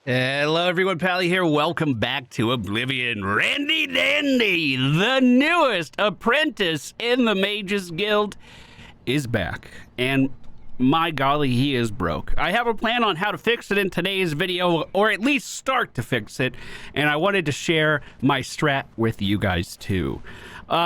Hello everyone, Pally here. Welcome back to Oblivion. Randy Dandy, the newest apprentice in the Mages Guild, is back. And my golly, he is broke. I have a plan on how to fix it in today's video, or at least start to fix it. And I wanted to share my strat with you guys too.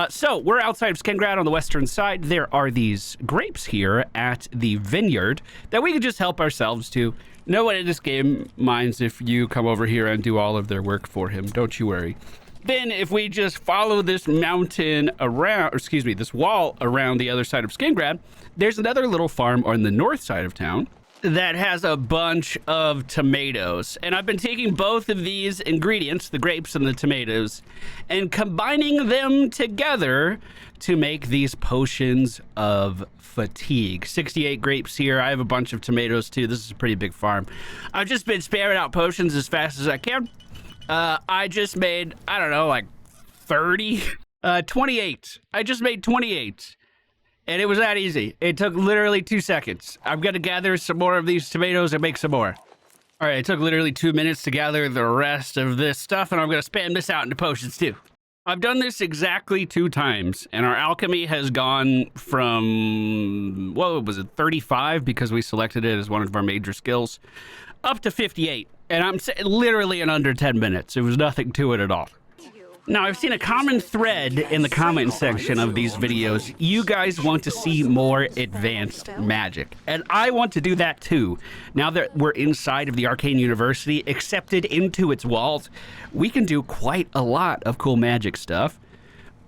So we're outside of Skingrad on the western side. There are these grapes here at the vineyard that we can just help ourselves to. No one in this game minds if you come over here and do all of their work for him. Don't you worry. Then if we just follow this mountain around, or excuse me, this wall around the other side of Skingrad, there's another little farm on the north side of town that has a bunch of tomatoes. And I've been taking both of these ingredients, the grapes and the tomatoes, and combining them together to make these potions of fatigue. 68 grapes here. I have a bunch of tomatoes too. This is a pretty big farm. I've just been spamming out potions as fast as I can. I just made, I don't know, like 30? 28. I just made 28. And it was that easy. It took literally 2 seconds. I'm gonna gather some more of these tomatoes and make some more. All right, it took literally 2 minutes to gather the rest of this stuff, and I'm gonna spam this out into potions too. I've done this exactly 2 times, and our alchemy has gone from, what was it, 35, because we selected it as one of our major skills, up to 58. And I'm literally in under 10 minutes. It was nothing to it at all. Now, I've seen a common thread in the comment section of these videos. You guys want to see more advanced magic, and I want to do that too. Now that we're inside of the Arcane University, accepted into its walls, we can do quite a lot of cool magic stuff.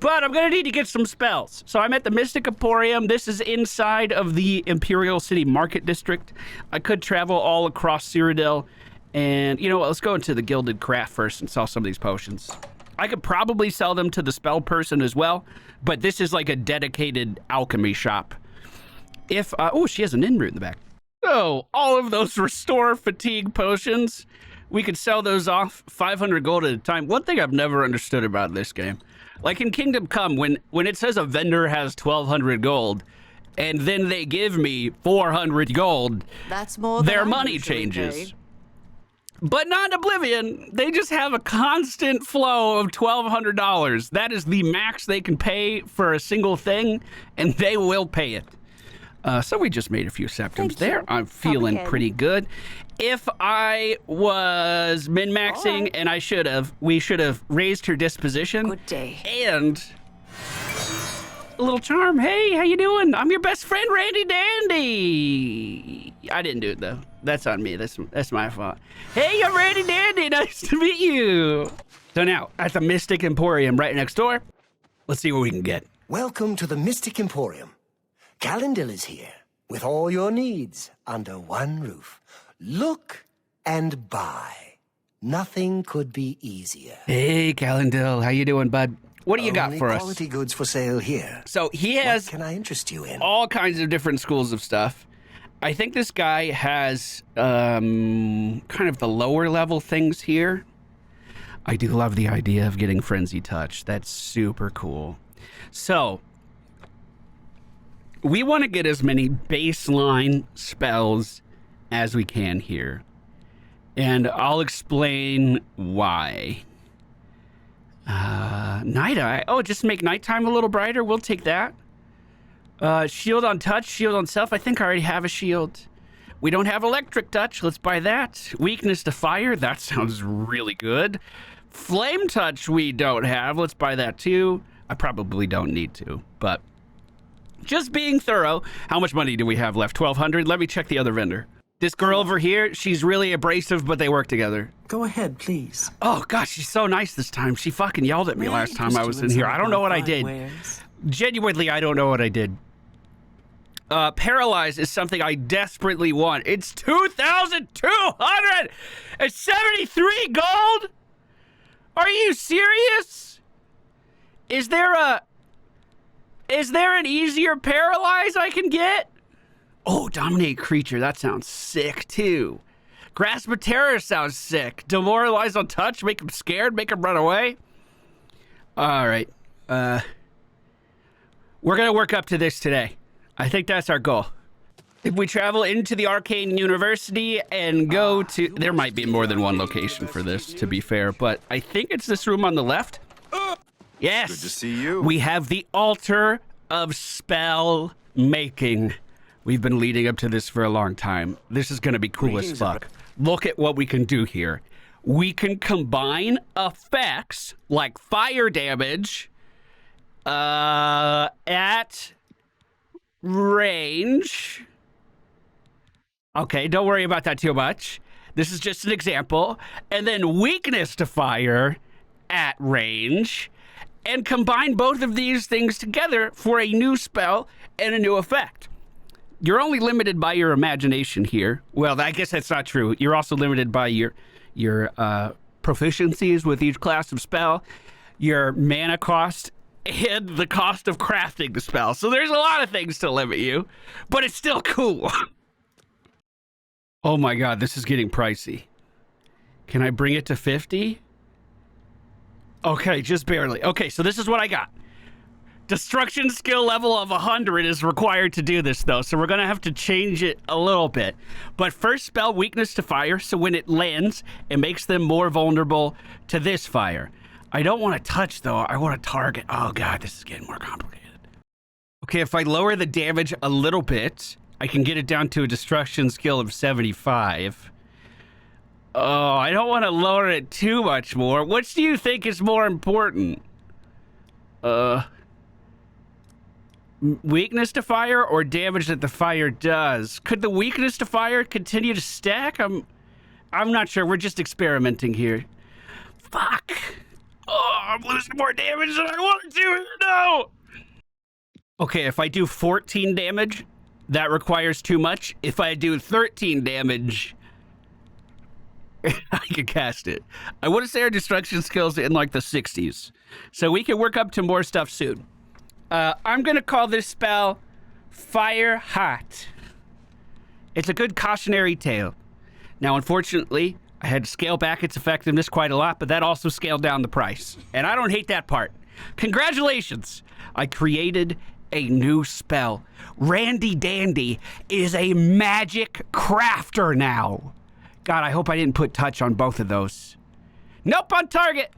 But I'm gonna need to get some spells. So I'm at the Mystic Emporium. This is inside of the Imperial City Market District. I could travel all across Cyrodiil, and you know what, let's go into the Gilded Craft first and sell some of these potions. I could probably sell them to the spell person as well, but this is like a dedicated alchemy shop. If, oh, she has an in route in the back. So, all of those restore fatigue potions, we could sell those off 500 gold at a time. One thing I've never understood about this game, like in Kingdom Come, when it says a vendor has 1,200 gold, and then they give me 400 gold, that's more than their money changes. Paid. But not in Oblivion. They just have a constant flow of $1,200. That is the max they can pay for a single thing, and they will pay it. So we just made a few septims there. I'm feeling pretty good. If I was min-maxing, and I should have, we should have raised her disposition. Good day. And a little charm. Hey, how you doing? I'm your best friend, Randy Dandy. I didn't do it though. That's on me. That's my fault. Hey, I'm Randy Dandy. Nice to meet you. So now, at the Mystic Emporium right next door, let's see what we can get. Welcome to the Mystic Emporium. Kalindel is here with all your needs under one roof. Look and buy. Nothing could be easier. Hey, Kalindel. How you doing, bud? What do you got for us? Quality goods for sale here. So he has what can I interest you in? All kinds of different schools of stuff. I think this guy has kind of the lower level things here. I do love the idea of getting Frenzy Touch. That's super cool. So we want to get as many baseline spells as we can here. And I'll explain why. Night Eye. Oh, just make nighttime a little brighter. We'll take that. Shield on touch, shield on self. I think I already have a shield. We don't have electric touch. Let's buy that. Weakness to fire. That sounds really good. Flame touch we don't have. Let's buy that too. I probably don't need to, but just being thorough. How much money do we have left? 1,200. Let me check the other vendor. This girl over here, she's really abrasive, but they work together. Go ahead, please. Oh, gosh, she's so nice this time. She fucking yelled at me last time I was in here. I don't know what I did. Genuinely, I don't know what I did. Paralyze is something I desperately want. It's 2,273 gold? Are you serious? Is there an easier paralyze I can get? Oh, dominate creature. That sounds sick, too. Grasp of Terror sounds sick. Demoralize on touch. Make him scared. Make him run away. All right. We're going to work up to this today. I think that's our goal. If we travel into the Arcane University and go to... There might be more than one location for this, to be fair, but I think it's this room on the left. Yes! Good to see you. We have the Altar of Spell Making. We've been leading up to this for a long time. This is going to be cool as fuck. Look at what we can do here. We can combine effects like fire damage at range. Okay, don't worry about that too much. This is just an example. And then weakness to fire at range. And combine both of these things together for a new spell and a new effect. You're only limited by your imagination here. Well, I guess that's not true. You're also limited by your proficiencies with each class of spell, your mana cost, and the cost of crafting the spell. So there's a lot of things to limit you, but it's still cool. Oh my god, this is getting pricey. Can I bring it to 50? Okay, just barely. Okay, so this is what I got. Destruction skill level of 100 is required to do this, though, so we're going to have to change it a little bit. But first spell weakness to fire, so when it lands, it makes them more vulnerable to this fire. I don't want to touch, though. I want to target. Oh, God, this is getting more complicated. Okay, if I lower the damage a little bit, I can get it down to a destruction skill of 75. Oh, I don't want to lower it too much more. Which do you think is more important? Weakness to fire or damage that the fire does? Could the weakness to fire continue to stack? I'm not sure. We're just experimenting here. Fuck. Oh, I'm losing more damage than I want to. No. Okay, if I do 14 damage, that requires too much. If I do 13 damage, I can cast it. I want to say our destruction skills in like the 60s. So we can work up to more stuff soon. I'm going to call this spell Fire Hot. It's a good cautionary tale. Now, unfortunately, I had to scale back its effectiveness quite a lot, but that also scaled down the price. And I don't hate that part. Congratulations! I created a new spell. Randy Dandy is a magic crafter now. God, I hope I didn't put touch on both of those. Nope, on target.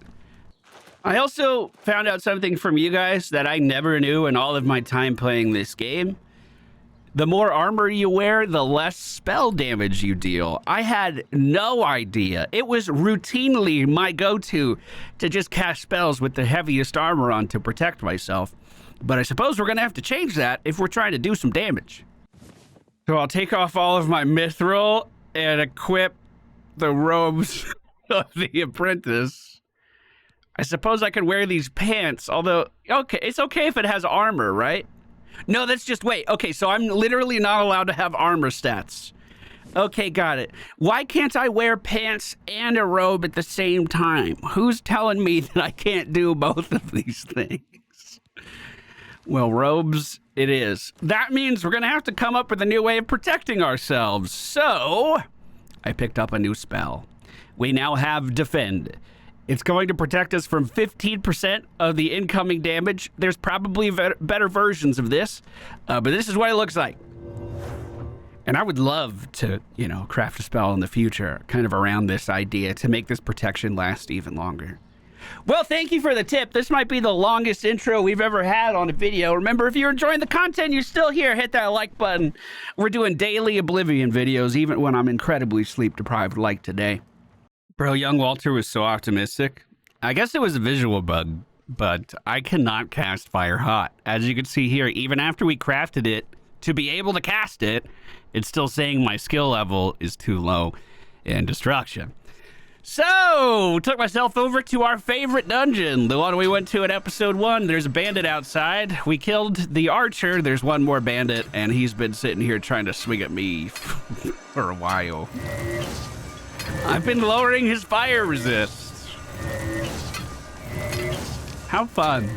I also found out something from you guys that I never knew in all of my time playing this game. The more armor you wear, the less spell damage you deal. I had no idea. It was routinely my go-to to just cast spells with the heaviest armor on to protect myself. But I suppose we're going to have to change that if we're trying to do some damage. So I'll take off all of my mithril and equip the robes of the apprentice. I suppose I could wear these pants, although, okay, it's okay if it has armor, right? No, that's just, wait, okay, so I'm literally not allowed to have armor stats. Okay, got it. Why can't I wear pants and a robe at the same time? Who's telling me that I can't do both of these things? Well, robes it is. That means we're going to have to come up with a new way of protecting ourselves. So, I picked up a new spell. We now have Defend. It's going to protect us from 15% of the incoming damage. There's probably better versions of this, but this is what it looks like. And I would love to, you know, craft a spell in the future, kind of around this idea to make this protection last even longer. Well, thank you for the tip. This might be the longest intro we've ever had on a video. Remember, if you're enjoying the content, you're still here, hit that like button. We're doing daily Oblivion videos, even when I'm incredibly sleep deprived like today. Bro, young Walter was so optimistic. I guess it was a visual bug, but I cannot cast Fire Hot. As you can see here, even after we crafted it to be able to cast it, it's still saying my skill level is too low in destruction. So, took myself over to our favorite dungeon, the one we went to in episode 1. There's a bandit outside. We killed the archer. There's one more bandit, and he's been sitting here trying to swing at me for a while. I've been lowering his fire resist. How fun.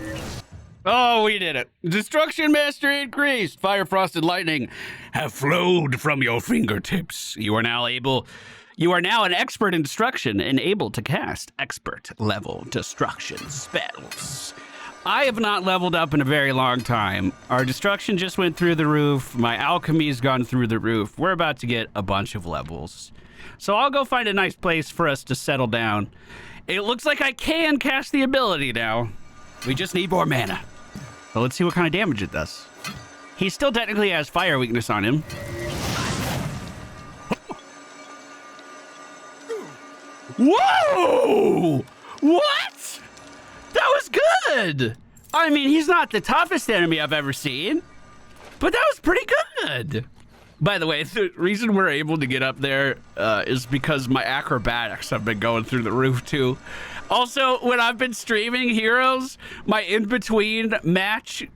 Oh, we did it. Destruction mastery increased. Fire, frost, and lightning have flowed from your fingertips. You are now an expert in destruction and able to cast expert level destruction spells. I have not leveled up in a very long time. Our destruction just went through the roof. My alchemy's gone through the roof. We're about to get a bunch of levels. So I'll go find a nice place for us to settle down. It looks like I can cast the ability now. We just need more mana. So let's see what kind of damage it does. He still technically has fire weakness on him. Whoa! What? That was good! I mean, he's not the toughest enemy I've ever seen, but that was pretty good. By the way, the reason we're able to get up there is because my acrobatics have been going through the roof too. Also, when I've been streaming Heroes, my in-between match,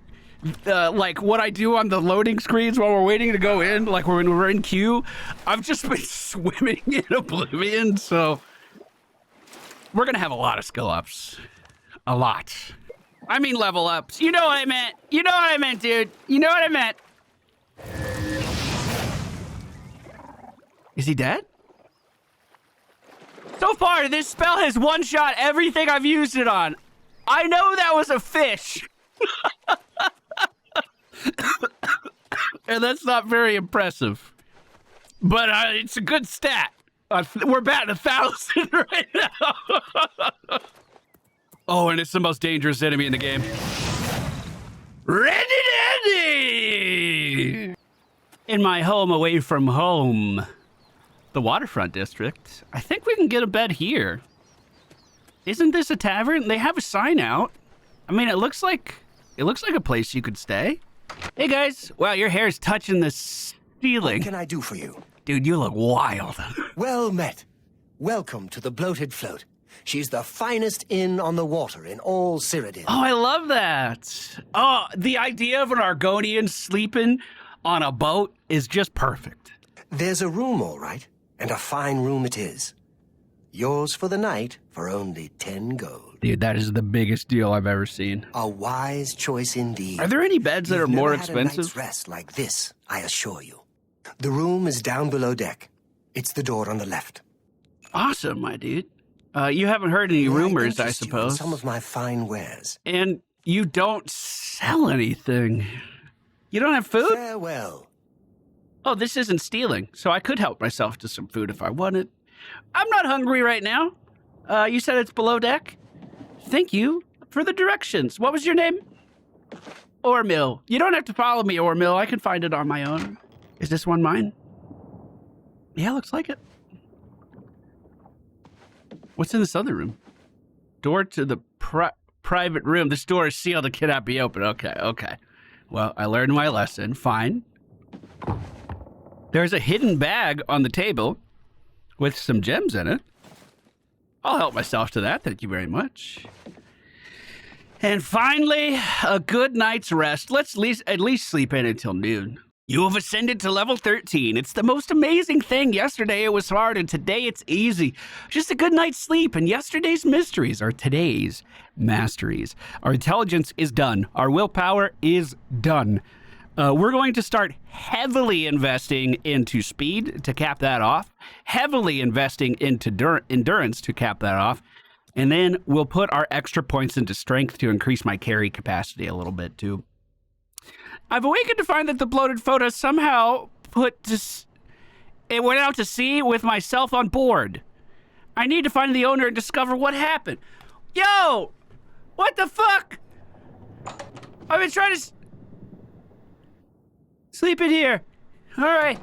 like what I do on the loading screens while we're waiting to go in, like when we're in queue, I've just been swimming in Oblivion, so we're gonna have a lot of skill ups. A lot. I mean level ups. You know what I meant. You know what I meant, dude. You know what I meant. Is he dead? So far, this spell has one-shot everything I've used it on. I know that was a fish. And that's not very impressive. But it's a good stat. We're batting 1,000 right now. Oh, and it's the most dangerous enemy in the game. Randy Dandy! In my home away from home, the waterfront district, I think we can get a bed here. Isn't this a tavern? They have a sign out. I mean, it looks like a place you could stay. Hey guys, wow, your hair's touching the ceiling. What can I do for you? Dude, you look wild. Well met. Welcome to the Bloated Float. She's the finest inn on the water in all Cyrodiil. Oh, I love that. Oh, the idea of an Argonian sleeping on a boat is just perfect. There's a room, all right, and a fine room it is. Yours for the night for only 10 gold. Dude, that is the biggest deal I've ever seen. A wise choice indeed. Are there any beds that are more expensive? You've never had a night's rest like this, I assure you. The room is down below deck. It's the door on the left. Awesome, my dude. You haven't heard any rumors, I suppose. Some of my fine wares. And you don't sell anything. You don't have food? Farewell. Oh, this isn't stealing, so I could help myself to some food if I wanted. I'm not hungry right now. You said it's below deck? Thank you for the directions. What was your name? Ormill. You don't have to follow me, Ormill. I can find it on my own. Is this one mine? Yeah, looks like it. What's in this other room? Door to the private room. This door is sealed. It cannot be opened. Okay. Well, I learned my lesson. Fine. There's a hidden bag on the table with some gems in it. I'll help myself to that. Thank you very much. And finally, a good night's rest. Let's at least sleep in until noon. You have ascended to level 13. It's the most amazing thing. Yesterday it was hard, and today it's easy. Just a good night's sleep, and yesterday's mysteries are today's masteries. Our intelligence is done. Our willpower is done. We're going to start heavily investing into speed to cap that off, heavily investing into endurance to cap that off, and then we'll put our extra points into strength to increase my carry capacity a little bit too. I've awakened to find that the bloated float has somehow it went out to sea with myself on board. I need to find the owner and discover what happened. Yo! What the fuck? I've been trying to sleep in here. All right.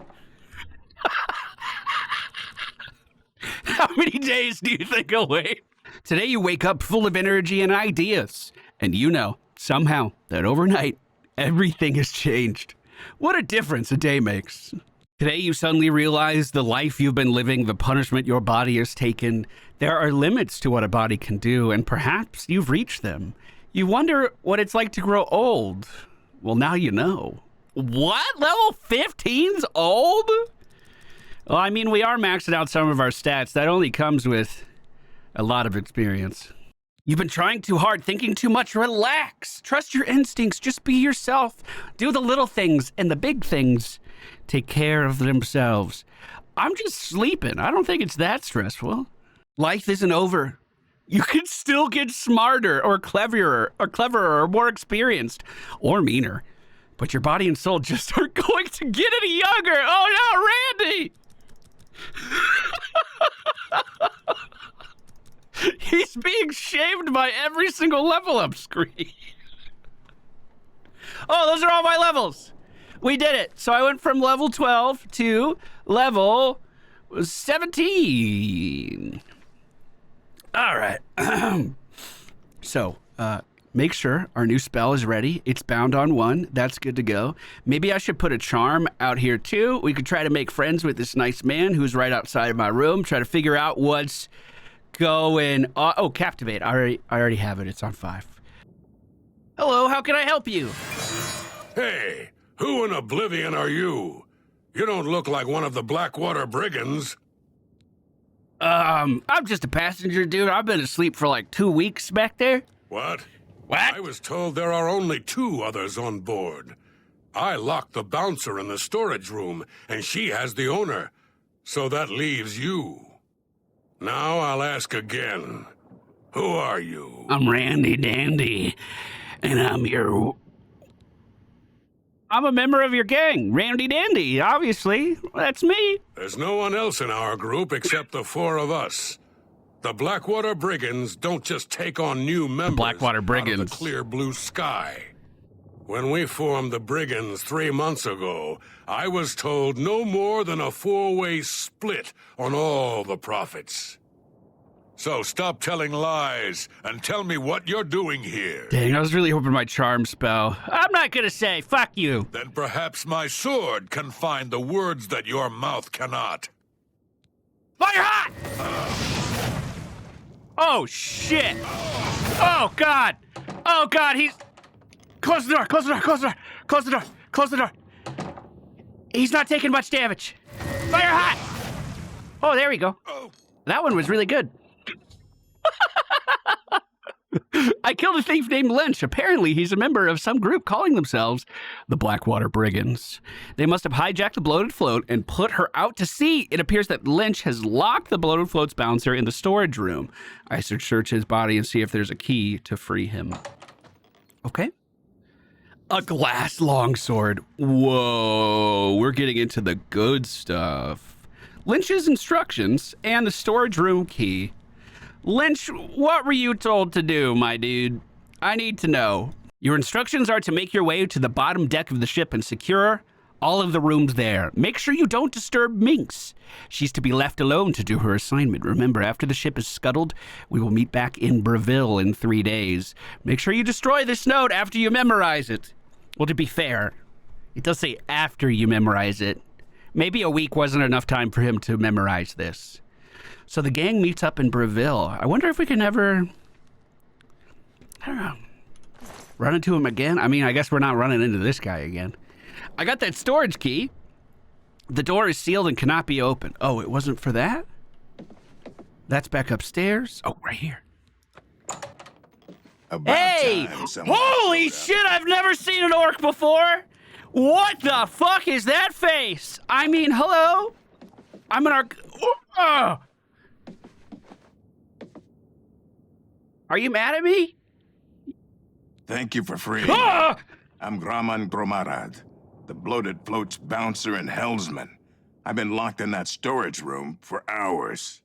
How many days do you think I'll wait? Today you wake up full of energy and ideas. And you know, somehow, that overnight, everything has changed. What a difference a day makes. Today you suddenly realize the life you've been living, the punishment your body has taken. There are limits to what a body can do, and perhaps you've reached them. You wonder what it's like to grow old. Well, now you know. What? Level 15's old? Well, I mean, we are maxing out some of our stats. That only comes with a lot of experience. You've been trying too hard, thinking too much. Relax. Trust your instincts. Just be yourself. Do the little things, and the big things take care of themselves. I'm just sleeping. I don't think it's that stressful. Life isn't over. You can still get smarter or cleverer or more experienced or meaner. But your body and soul just aren't going to get any younger. Oh no, Randy! He's being shamed by every single level up screen. Oh, those are all my levels. We did it. So I went from level 12 to level 17. All right. So, make sure our new spell is ready. It's bound on 1. That's good to go. Maybe I should put a charm out here too. We could try to make friends with this nice man who's right outside of my room. Try to figure out what's going on. Oh, Captivate. I already have it. It's on 5. Hello, how can I help you? Hey, who in Oblivion are you? You don't look like one of the Blackwater Brigands. I'm just a passenger, dude. I've been asleep for like 2 weeks back there. What? What? I was told there are only 2 others on board. I locked the bouncer in the storage room, and she has the owner. So that leaves you. Now I'll ask again. Who are you? I'm Randy Dandy, and I'm a member of your gang, Randy Dandy, obviously. That's me. There's no one else in our group except the 4 of us. The Blackwater Brigands don't just take on new members Blackwater out of Brigands. the clear blue sky. When we formed the Brigands 3 months ago, I was told no more than a 4-way split on all the profits. So stop telling lies and tell me what you're doing here. Dang, I was really hoping my charm spell. I'm not gonna say, fuck you. Then perhaps my sword can find the words that your mouth cannot. Fire hot! Oh, shit. Oh, God. Oh, God, he's... Close the door, close the door, close the door, close the door, close the door. He's not taking much damage. Fire hot! Oh, there we go. That one was really good. I killed a thief named Lynch. Apparently, he's a member of some group calling themselves the Blackwater Brigands. They must have hijacked the Bloated Float and put her out to sea. It appears that Lynch has locked the Bloated Float's bouncer in the storage room. I should search his body and see if there's a key to free him. Okay. A glass longsword. Whoa, we're getting into the good stuff. Lynch's instructions and the storage room key. Lynch, what were you told to do, my dude? I need to know. Your instructions are to make your way to the bottom deck of the ship and secure all of the rooms there. Make sure you don't disturb Minx. She's to be left alone to do her assignment. Remember, after the ship is scuttled, we will meet back in Breville in 3 days. Make sure you destroy this note after you memorize it. Well, to be fair, it does say after you memorize it. Maybe a week wasn't enough time for him to memorize this. So the gang meets up in Breville. I wonder if we can ever, I don't know, run into him again? I mean, I guess we're not running into this guy again. I got that storage key. The door is sealed and cannot be opened. Oh, it wasn't for that? That's back upstairs. Oh, right here. Hey! Holy shit, I've never seen an orc before! What the fuck is that face? I mean, hello? I'm an orc. Are you mad at me? Thank you for freeing me. I'm Graman Gromarad, the Bloated Float's bouncer and helmsman. I've been locked in that storage room for hours.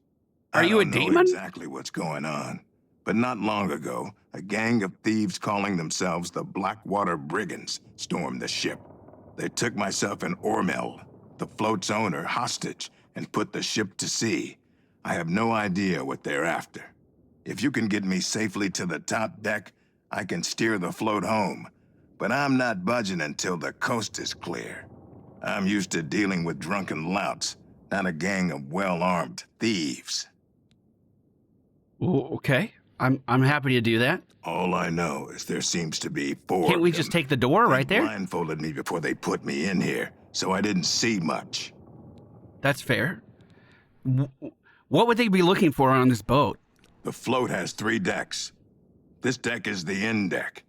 Are you a I don't know demon? exactly what's going on, but not long ago, a gang of thieves calling themselves the Blackwater Brigands stormed the ship. They took myself and Ormel, the float's owner, hostage and put the ship to sea. I have no idea what they're after. If you can get me safely to the top deck, I can steer the float home. But I'm not budging until the coast is clear. I'm used to dealing with drunken louts, not a gang of well-armed thieves. Okay, I'm happy to do that. All I know is there seems to be 4 Can't we of just them. take the door right They there? blindfolded me before they put me in here, so I didn't see much. That's fair. What would they be looking for on this boat? The float has 3 decks. This deck is the inn deck.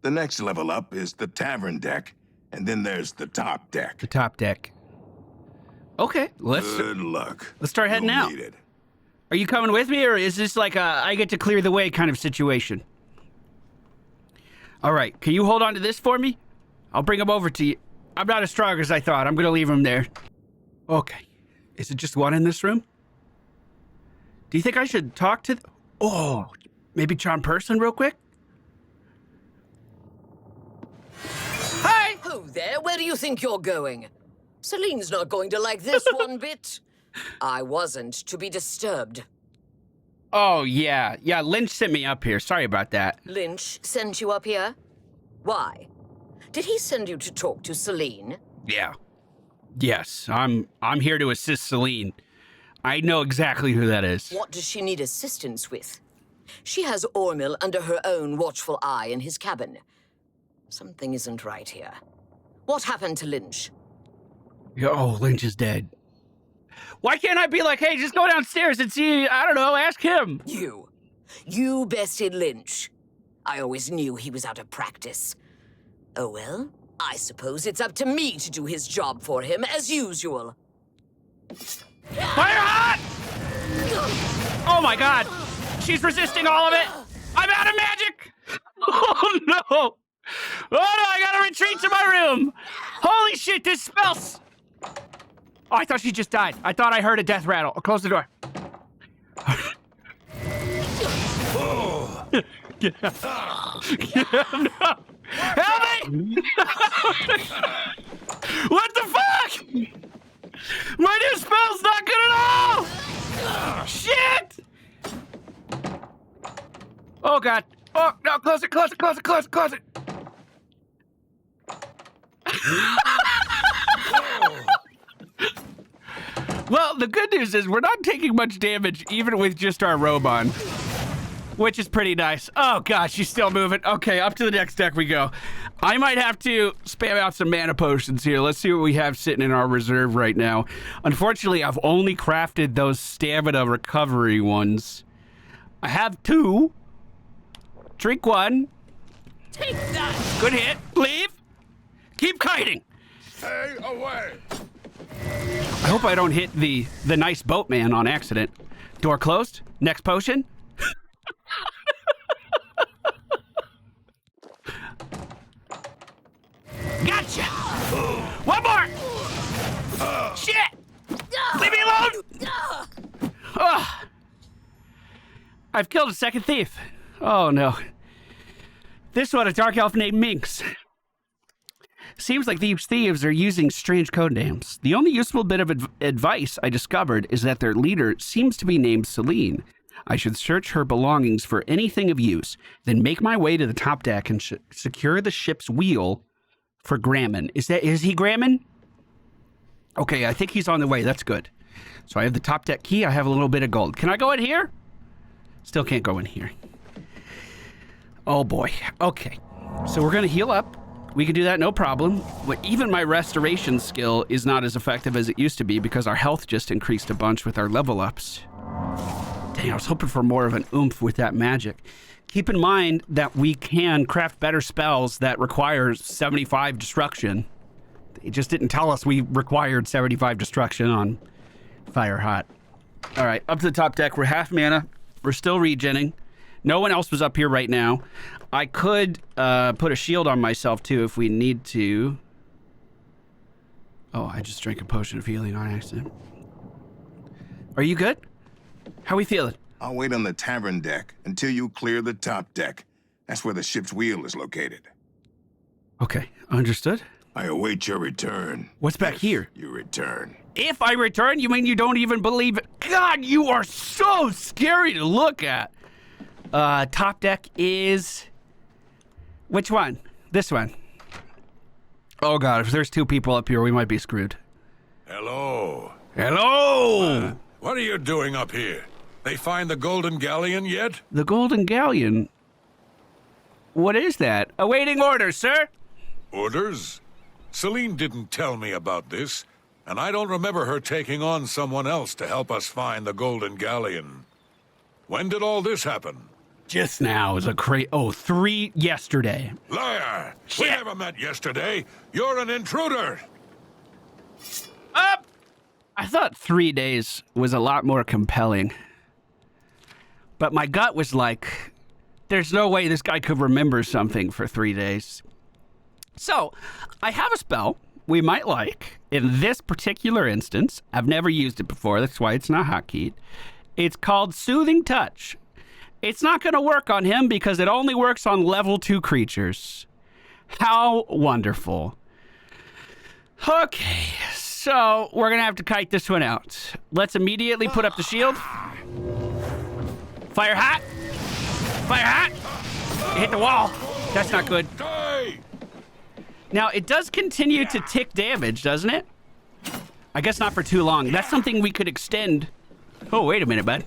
The next level up is the tavern deck, and then there's the top deck. The top deck. Okay, Good luck. let's start heading You'll out. need it. Are you coming with me, or is this like a I get to clear the way kind of situation? All right, can you hold on to this for me? I'll bring him over to you. I'm not as strong as I thought. I'm gonna leave him there. Okay. Is it just one in this room? Do you think I should talk to... Oh, maybe charm person real quick? Hi! Oh, there. Where do you think you're going? Celine's not going to like this one bit. I wasn't to be disturbed. Oh, yeah. Yeah, Lynch sent me up here. Sorry about that. Lynch sent you up here? Why? Did he send you to talk to Seline? Yeah. Yes, I'm here to assist Seline. I know exactly who that is. What does she need assistance with? She has Ormil under her own watchful eye in his cabin. Something isn't right here. What happened to Lynch? Oh, Lynch is dead. Why can't I be like, hey, just go downstairs and see, I don't know, ask him. You bested Lynch. I always knew he was out of practice. Oh well, I suppose it's up to me to do his job for him, as usual. Fire hot! Oh my god, she's resisting all of it. I'm out of magic. Oh no. Oh no, I gotta retreat to my room. Holy shit, this smells. Oh, I thought she just died. I thought I heard a death rattle. I'll close the door. No. Help me! What the fuck? My new spell's not good at all! Shit! Oh god. Oh, no, close it, close it, close it, close it, close it. Well, the good news is we're not taking much damage even with just our robe on, which is pretty nice. Oh gosh, she's still moving. Okay, up to the next deck we go. I might have to spam out some mana potions here. Let's see what we have sitting in our reserve right now. Unfortunately, I've only crafted those stamina recovery ones. I have 2. Drink 1. Take that! Good hit. Leave. Keep kiting. Stay away! I hope I don't hit the nice boatman on accident. Door closed. Next potion. Gotcha! One more! Shit! Leave me alone! Oh. I've killed a second thief. Oh no. This one, a dark elf named Minx. Seems like these thieves are using strange code names. The only useful bit of advice I discovered is that their leader seems to be named Seline. I should search her belongings for anything of use, then make my way to the top deck and secure the ship's wheel for Grammon. Is he Grammon? Okay, I think he's on the way. That's good. So I have the top deck key. I have a little bit of gold. Can I go in here? Still can't go in here. Oh boy. Okay. So we're going to heal up. We can do that, no problem. But even my restoration skill is not as effective as it used to be because our health just increased a bunch with our level ups. Dang, I was hoping for more of an oomph with that magic. Keep in mind that we can craft better spells that require 75 destruction. They just didn't tell us we required 75 destruction on Fire Hot. All right, up to the top deck. We're half mana. We're still regenning. No one else was up here right now. I could put a shield on myself, too, if we need to. Oh, I just drank a potion of healing on accident. Are you good? How we feeling? I'll wait on the tavern deck until you clear the top deck. That's where the ship's wheel is located. Okay, understood. I await your return. What's back here? You return. If I return, you mean you don't even believe it? God, you are so scary to look at. Top deck is... Which one? This one. Oh god, if there's 2 people up here, we might be screwed. Hello. Hello! What are you doing up here? They find the Golden Gallion yet? The Golden Gallion? What is that? Awaiting orders, sir. Orders? Seline didn't tell me about this, and I don't remember her taking on someone else to help us find the Golden Gallion. When did all this happen? Just now is a 3 yesterday. Liar! Shit. We never met yesterday. You're an intruder. Up! I thought 3 days was a lot more compelling. But my gut was like, there's no way this guy could remember something for 3 days. So, I have a spell we might like. In this particular instance, I've never used it before. That's why it's not hotkeyed. It's called Soothing Touch. It's not going to work on him because it only works on level 2 creatures. How wonderful. Okay, so we're going to have to kite this one out. Let's immediately put up the shield. Fire hot. Fire hot. You hit the wall. That's not good. Now, it does continue to tick damage, doesn't it? I guess not for too long. That's something we could extend. Oh, wait a minute, bud.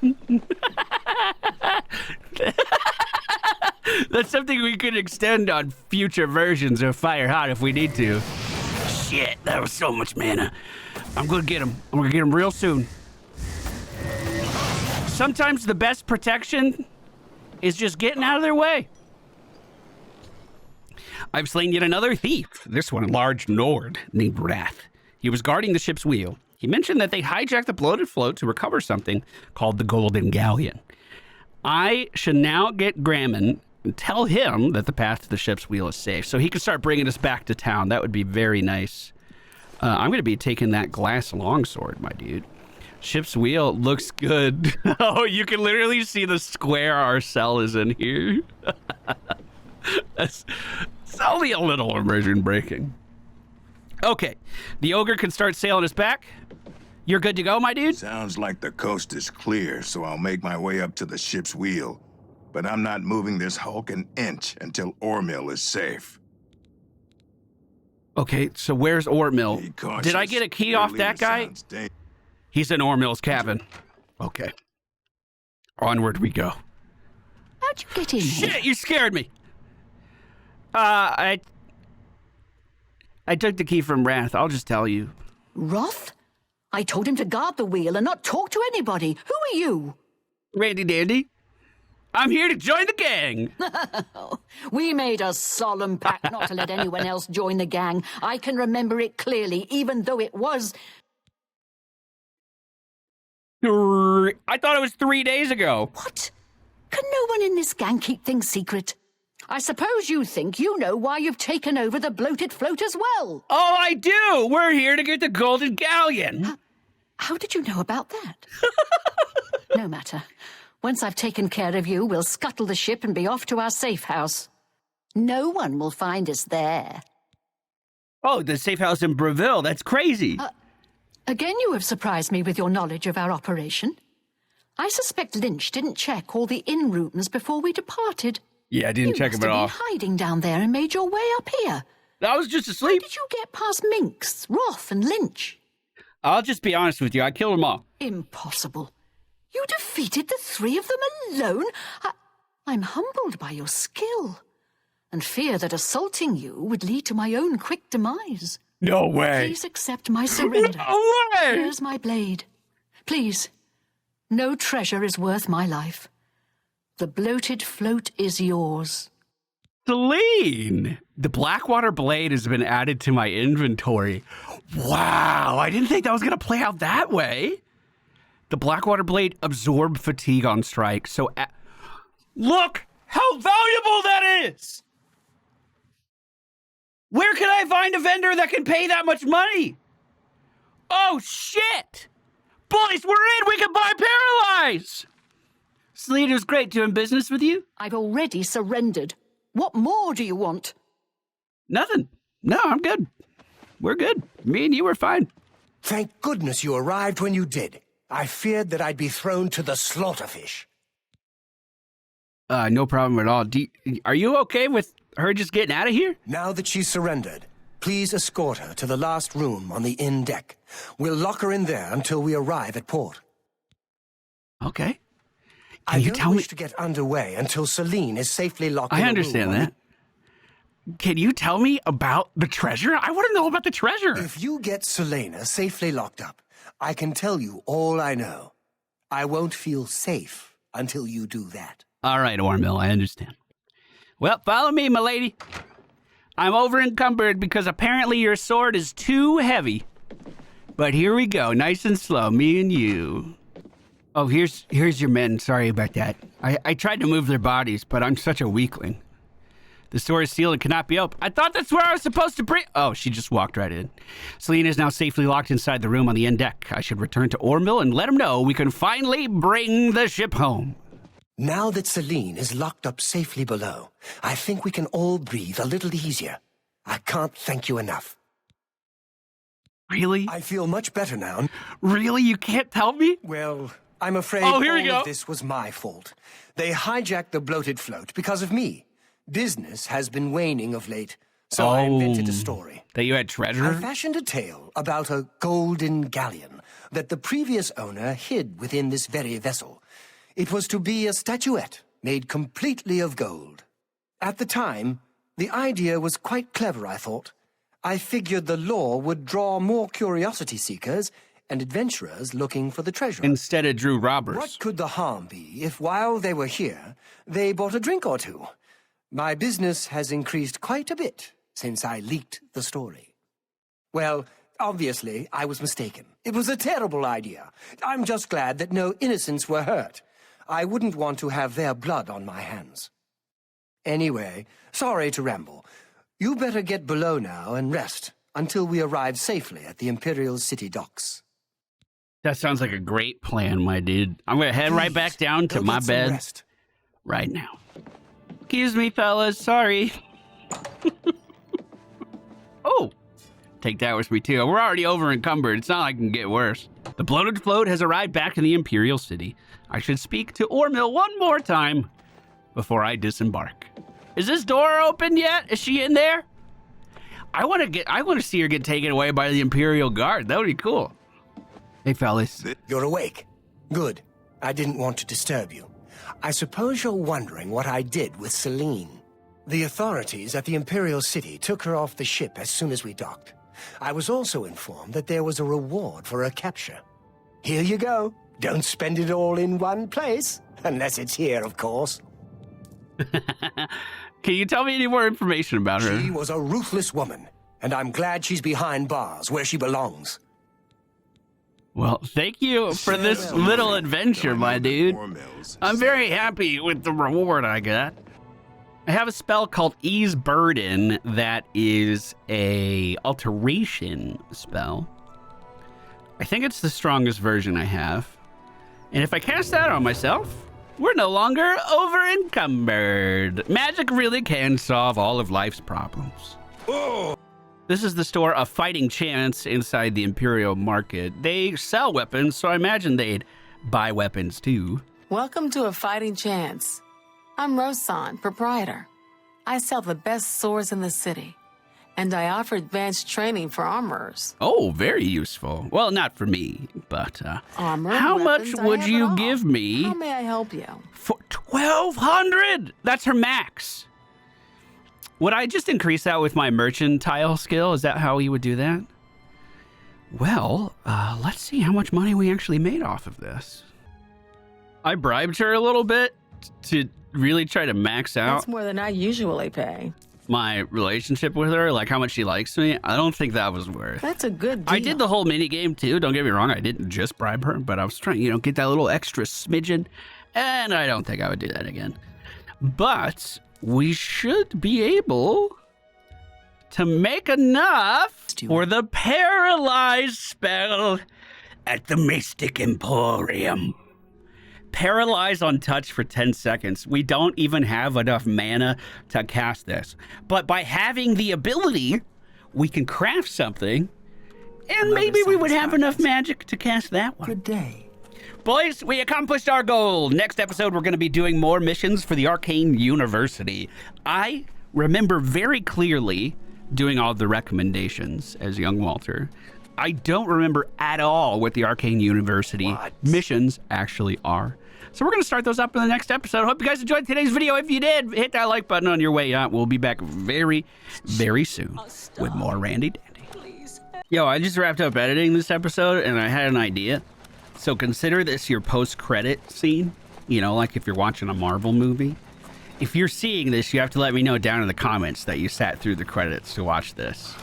That's something we could extend on future versions of Fire Hot if we need to. Shit, that was so much mana. I'm gonna get him. I'm gonna get him real soon. Sometimes the best protection is just getting out of their way. I've slain yet another thief. This one, a large Nord named Wrath. He was guarding the ship's wheel. He mentioned that they hijacked the Bloated Float to recover something called the Golden Gallion. I should now get Grammon and tell him that the path to the ship's wheel is safe, so he can start bringing us back to town. That would be very nice. I'm going to be taking that glass longsword, my dude. Ship's wheel looks good. Oh, you can literally see the square our cell is in here. It's only a little immersion breaking. Okay, the ogre can start sailing us back. You're good to go, my dude? Sounds like the coast is clear, so I'll make my way up to the ship's wheel. But I'm not moving this hulk an inch until Ormill is safe. Okay, so where's Ormill? Did I get a key off that guy? He's in Ormill's cabin. Okay. Onward we go. How'd you get in here? Shit, you scared me. I took the key from Wrath. I'll just tell you. Roth? I told him to guard the wheel and not talk to anybody. Who are you? Randy Dandy. I'm here to join the gang. We made a solemn pact not to let anyone else join the gang. I can remember it clearly, even though it was... I thought it was 3 days ago. What? Can no one in this gang keep things secret? I suppose you think you know why you've taken over the Bloated Float as well. Oh, I do. We're here to get the Golden Gallion. How did you know about that? No matter. Once I've taken care of you, we'll scuttle the ship and be off to our safe house. No one will find us there. Oh, the safe house in Breville. That's crazy. Again, you have surprised me with your knowledge of our operation. I suspect Lynch didn't check all the inn rooms before we departed. Yeah, I didn't check them at all. You must have been hiding down there and made your way up here. I was just asleep. How did you get past Minx, Roth, and Lynch? I'll just be honest with you. I killed them all. Impossible. You defeated the three of them alone? I'm humbled by your skill, and fear that assaulting you would lead to my own quick demise. No way. Please accept my surrender. No way. Here's my blade. Please. No treasure is worth my life. The Bloated Float is yours. Seline! The Blackwater Blade has been added to my inventory. Wow, I didn't think that was going to play out that way. The Blackwater Blade absorbed fatigue on strike, so... Look how valuable that is! Where can I find a vendor that can pay that much money? Oh, shit! Boys, we're in! We can buy Paralyze! Seline, it was great doing business with you. I've already surrendered. What more do you want? Nothing. No, I'm good. We're good. Me and you were fine. Thank goodness you arrived when you did. I feared that I'd be thrown to the slaughterfish. No problem at all. Are you okay with her just getting out of here? Now that she's surrendered, please escort her to the last room on the inn deck. We'll lock her in there until we arrive at port. Okay. I don't wish to get underway until Seline is safely locked in the room. I understand that. Can you tell me about the treasure? I want to know about the treasure. If you get Selena safely locked up, I can tell you all I know. I won't feel safe until you do that. All right, Ormill, I understand. Well, follow me, my lady. I'm over encumbered because apparently your sword is too heavy. But here we go, nice and slow, me and you. Oh, here's your men. Sorry about that. I tried to move their bodies, but I'm such a weakling. The store is sealed and cannot be opened. I thought that's where I was supposed to bring... Oh, she just walked right in. Seline is now safely locked inside the room on the end deck. I should return to Ormil and let him know we can finally bring the ship home. Now that Seline is locked up safely below, I think we can all breathe a little easier. I can't thank you enough. Really? I feel much better now. Really? You can't tell me? Well, I'm afraid Oh, here we go. of this was my fault. They hijacked the Bloated Float because of me. Business has been waning of late, so I invented a story. That you had treasure? I fashioned a tale about a Golden Gallion that the previous owner hid within this very vessel. It was to be a statuette made completely of gold. At the time, the idea was quite clever, I thought. I figured the lore would draw more curiosity seekers and adventurers looking for the treasure. Instead of Drew robbers. What could the harm be if while they were here, they bought a drink or two? My business has increased quite a bit since I leaked the story. Well, obviously, I was mistaken. It was a terrible idea. I'm just glad that no innocents were hurt. I wouldn't want to have their blood on my hands. Anyway, sorry to ramble. You better get below now and rest until we arrive safely at the Imperial City docks. That sounds like a great plan, my dude. I'm going to head right back down to my bed Rest. right now. Excuse me, fellas. Sorry. Oh, take that with me, too. We're already over encumbered. It's not like it can get worse. The Bloated Float has arrived back in the Imperial City. I should speak to Ormil one more time before I disembark. Is this door open yet? Is she in there? I want to see her get taken away by the Imperial Guard. That would be cool. Hey, fellas. You're awake. Good. I didn't want to disturb you. I suppose you're wondering what I did with Seline. The authorities at the Imperial City took her off the ship as soon as we docked. I was also informed that there was a reward for her capture. Here you go. Don't spend it all in one place. Unless it's here, of course. Can you tell me any more information about her? She was a ruthless woman, and I'm glad she's behind bars where she belongs. Well, thank you for this little adventure, my dude. I'm very happy with the reward I got. I have a spell called Ease Burden that is a alteration spell. I think it's the strongest version I have. And if I cast that on myself, we're no longer over encumbered. Magic really can solve all of life's problems. Oh! This is the store of Fighting Chance inside the Imperial Market. They sell weapons, so I imagine they'd buy weapons too. Welcome to A Fighting Chance. I'm Rosan, proprietor. I sell the best swords in the city, and I offer advanced training for armorers. Oh, very useful. Well, not for me, but Armor, how much weapons, I would have it you all. give me? How may I help you? For 1,200! That's her max. Would I just increase that with my mercantile skill? Is that how he would do that? Well, let's see how much money we actually made off of this. I bribed her a little bit to really try to max out That's more than I usually pay. my relationship with her, like how much she likes me. I don't think that was worth. That's a good deal. I did the whole mini game too. Don't get me wrong. I didn't just bribe her, but I was trying, get that little extra smidgen. And I don't think I would do that again. But we should be able to make enough for the paralyze spell at the Mystic Emporium. Paralyze on touch for 10 seconds. We don't even have enough mana to cast this. But by having the ability, we can craft something, and maybe we would have enough magic to cast that one. Good day. Boys, we accomplished our goal. Next episode, we're going to be doing more missions for the Arcane University. I remember very clearly doing all the recommendations as young Walter. I don't remember at all what the Arcane University missions actually are. So we're going to start those up in the next episode. Hope you guys enjoyed today's video. If you did, hit that like button on your way out. We'll be back very, very soon with more Randy Dandy. Yo, I just wrapped up editing this episode, and I had an idea. So consider this your post-credit scene. Like if you're watching a Marvel movie. If you're seeing this, you have to let me know down in the comments that you sat through the credits to watch this.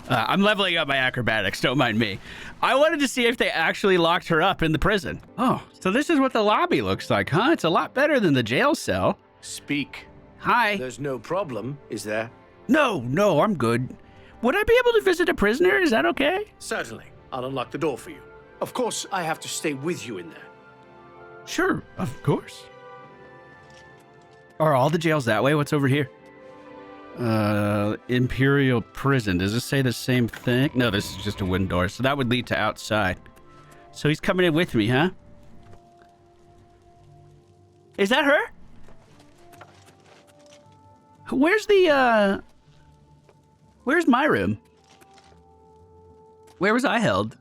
I'm leveling up my acrobatics, don't mind me. I wanted to see if they actually locked her up in the prison. Oh, so this is what the lobby looks like, huh? It's a lot better than the jail cell. Speak. Hi. There's no problem, is there? No, I'm good. Would I be able to visit a prisoner? Is that okay? Certainly. I'll unlock the door for you. Of course, I have to stay with you in there. Sure, of course. Are all the jails that way? What's over here? Imperial Prison. Does this say the same thing? No, this is just a wooden door, so that would lead to outside. So he's coming in with me, huh? Is that her? Where's the, where's my room? Where was I held?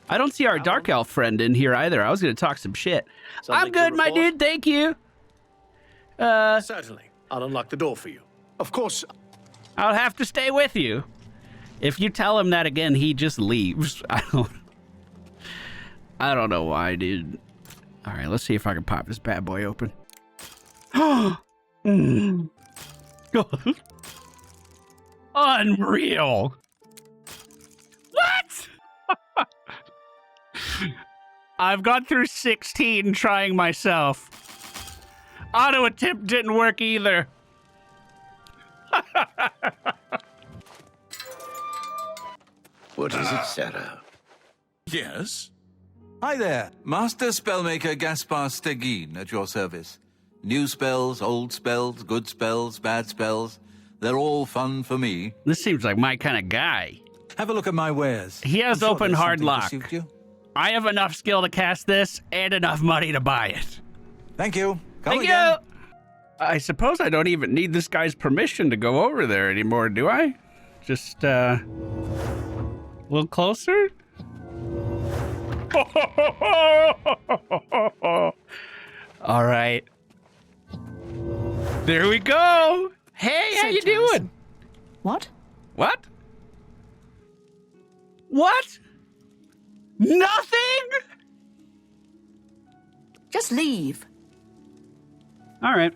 I don't see our Dark Elf friend in here either. I was gonna talk some shit. I'm good, my dude, thank you. Certainly. I'll unlock the door for you. Of course. I'll have to stay with you. If you tell him that again, he just leaves. I don't know why, dude. All right, let's see if I can pop this bad boy open. Unreal. What? I've gone through 16 trying myself. Auto attempt didn't work either. What is it, Sarah? Yes? Hi there. Master Spellmaker Gaspar Stegin at your service. New spells, old spells, good spells, bad spells. They're all fun for me. This seems like my kind of guy. Have a look at my wares. He has I'm sure open there's hard something to lock. suit you. I have enough skill to cast this and enough money to buy it. Thank you. Come Thank again. you. I suppose I don't even need this guy's permission to go over there anymore, do I? Just, a little closer? All right. There we go. Hey, how you doing? What? What? What? Nothing? Just leave. All right.